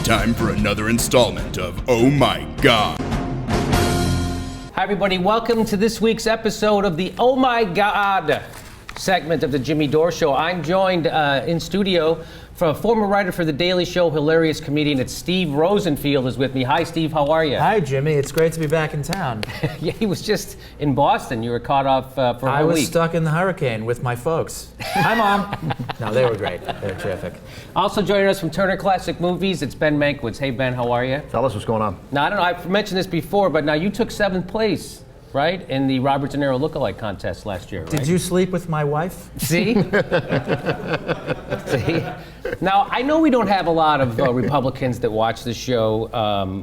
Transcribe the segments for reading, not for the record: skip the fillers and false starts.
time for another installment of Oh My God. Hi, everybody. Welcome to this week's episode of the Oh My God segment of the Jimmy Dore Show. I'm joined in studio from a former writer for The Daily Show, hilarious comedian. It's Steve Rosenfield is with me. Hi, Steve. How are you? Hi, Jimmy. It's great to be back in town. Yeah, he was just in Boston. You were caught off for a whole week. I was stuck in the hurricane with my folks. Hi, Mom. No, they were great. They were terrific. Also joining us from Turner Classic Movies, it's Ben Mankiewicz. Hey, Ben, how are you? Fellas, what's going on? Now, I don't know. I've mentioned this before, but now you took 7th place, right, in the Robert De Niro lookalike contest last year, right? Did you sleep with my wife? See? See? Now, I know we don't have a lot of Republicans that watch the show,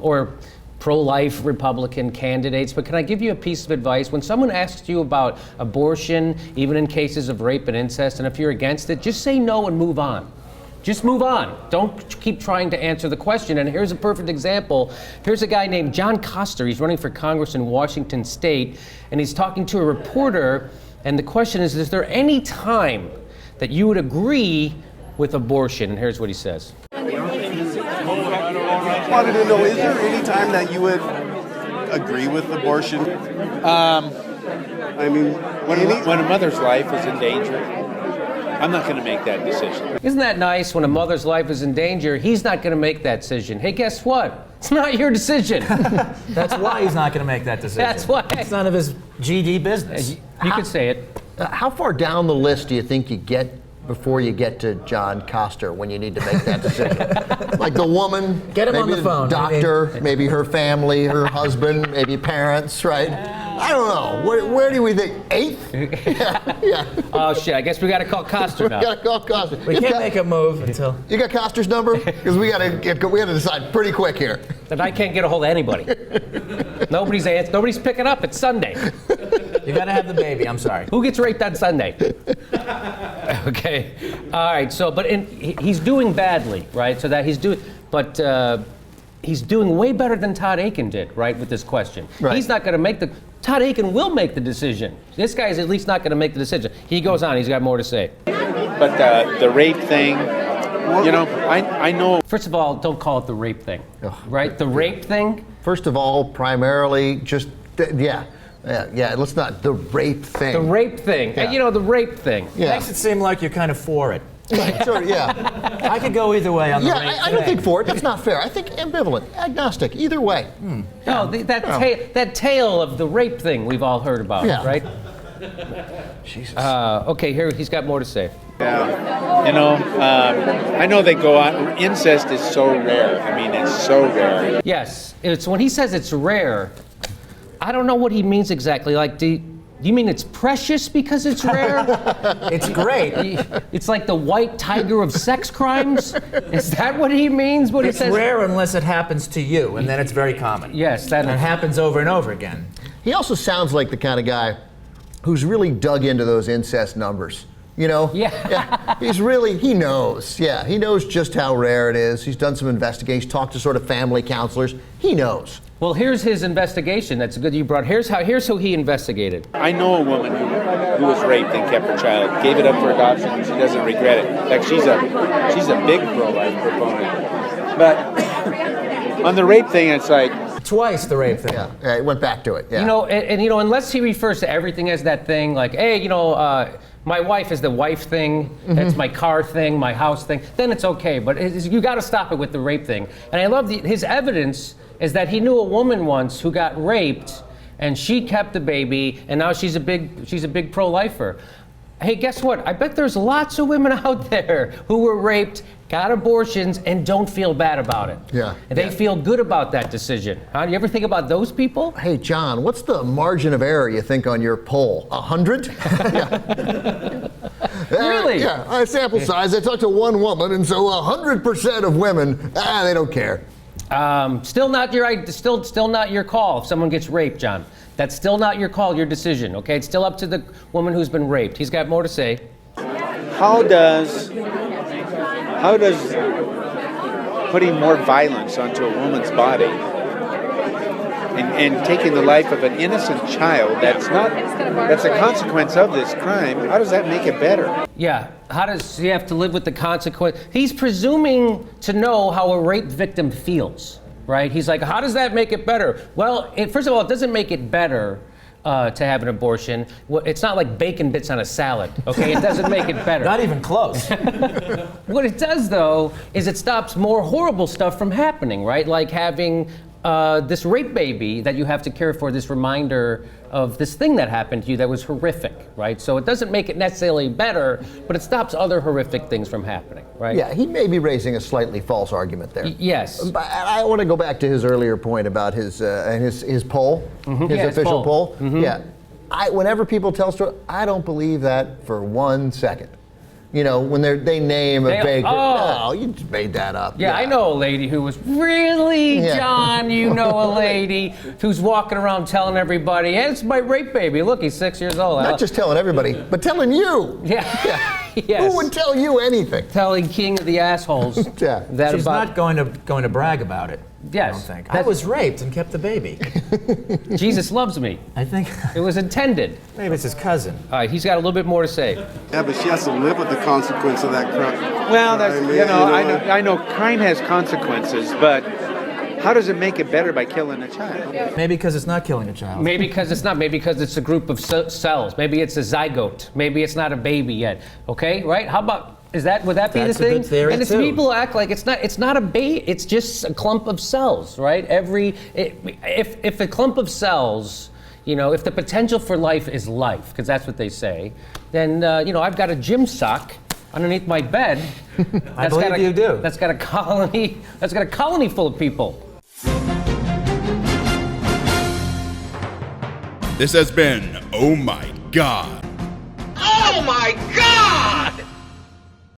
or pro-life Republican candidates, but can I give you a piece of advice? When someone asks you about abortion, even in cases of rape and incest, and if you're against it, just say no and move on. Just move on. Don't keep trying to answer the question. And here's a perfect example. Here's a guy named John Koster. He's running for Congress in Washington State, and he's talking to a reporter, and the question is there any time that you would agree with abortion? And here's what he says. I wanted to know, is there any time that you would agree with abortion? I mean, when a mother's life is in danger, I'm not going to make that decision. Isn't that nice? When a mother's life is in danger, he's not going to make that decision. Hey, guess what? It's not your decision. That's why he's not going to make that decision. That's why. It's none of his GD business. You could say it. How far down the list do you think you get before you get to John Koster when you need to make that decision? Like the woman, Get him maybe on the phone. doctor, maybe her family, her husband, maybe parents, right? I don't know. Where do we think? 8th? Yeah. Oh, shit. I guess we got to call Koster now. We got to call Koster. We can't make a move until... You got Koster's number? Because we got to decide pretty quick here. That I can't get a hold of anybody. Nobody's picking up. It's Sunday. You got to have the baby. I'm sorry. Who gets raped on Sunday? Okay. All right. So, but he's doing badly, right? So that he's doing way better than Todd Aiken did, right, with this question. Right. He's not going to make Todd Aiken will make the decision. This guy's at least not going to make the decision. He goes on. He's got more to say. But the rape thing, you know, I know. First of all, don't call it the rape thing, right? The rape thing. First of all, primarily, just yeah. Let's not the rape thing. The rape thing. Yeah. You know, the rape thing. Yeah. Makes it seem like you're kind of for it. Sure, yeah. I could go either way on the rape I don't think for it. That's not fair. I think ambivalent, agnostic, either way. No, that tale of the rape thing we've all heard about, right? Jesus. Okay, here he's got more to say. Yeah. You know, I know they go on. Incest is so rare. I mean, it's so rare. Yes, it's when he says it's rare. I don't know what he means exactly. Like, do you mean it's precious because it's rare? It's great. It's like the white tiger of sex crimes? Is that what he means? What It's he says? rare unless it happens to you, and then it's very common. Yes, And it happens over and over again. He also sounds like the kind of guy who's really dug into those incest numbers. You know? Yeah. He knows. Yeah, he knows just how rare it is. He's done some investigations, talked to sort of family counselors. He knows. Well, here's his investigation. That's good you brought. Here's who he investigated. I know a woman who was raped and kept her child, gave it up for adoption, and she doesn't regret it. In fact, she's a big pro-life proponent. But on the rape thing, it's like Twice the rape thing. Yeah, it went back to it. Yeah. You know, and you know, unless he refers to everything as that thing, like, hey, you know, my wife is the wife thing, that's my car thing, my house thing, then it's okay. But you got to stop it with the rape thing. And I love his evidence is that he knew a woman once who got raped, and she kept the baby, and now she's a big pro-lifer. Hey, guess what? I bet there's lots of women out there who were raped, got abortions, and don't feel bad about it. Yeah. And they feel good about that decision. Do you ever think about those people? Hey, John, what's the margin of error you think on your poll? 100? Yeah. Really? Yeah, I sample size. I talked to one woman, and so 100% of women, they don't care. Still not your call if someone gets raped, John. That's still not your call, your decision, okay? It's still up to the woman who's been raped. He's got more to say. how does putting more violence onto a woman's body and taking the life of an innocent child that's a consequence of this crime, how does that make it better? Yeah, how does he have to live with the consequence? He's presuming to know how a rape victim feels, right? He's like, how does that make it better? Well, first of all, it doesn't make it better to have an abortion. Well, it's not like bacon bits on a salad, okay? It doesn't make it better. Not even close. What it does, though, is it stops more horrible stuff from happening, right? Like having this rape baby that you have to care for, this reminder of this thing that happened to you that was horrific, right? So it doesn't make it necessarily better, but it stops other horrific things from happening, right? Yeah, he may be raising a slightly false argument there. Yes. But I want to go back to his earlier point about his poll, his official poll. Yeah, whenever people tell stories, I don't believe that for 1 second. You know, when they name a baker, oh, you just made that up. Yeah, I know a lady who was really, John, you know a lady who's walking around telling everybody, hey, it's my rape baby. Look, he's 6 years old. Not just telling everybody, but telling you. Yeah. Yes. Who would tell you anything? Telling King of the Assholes. Yeah. She's not going to brag about it. Yes. I don't think. I was raped and kept the baby. Jesus loves me. I think it was intended. Maybe it's his cousin. All right, he's got a little bit more to say. Yeah, but she has to live with the consequence of that crime. Well, that's, I know crime has consequences, but how does it make it better by killing a child? Maybe because it's not killing a child. Maybe because it's not. Maybe because it's a group of cells. Maybe it's a zygote. Maybe it's not a baby yet. Okay, right? How about? Would that be That's the thing? a good theory and it's too. people act like it's not a baby. It's just a clump of cells, right? If a clump of cells, if the potential for life is life, because that's what they say, then I've got a gym sock underneath my bed. I believe you do. That's got a colony. That's got a colony full of people. This has been Oh My God.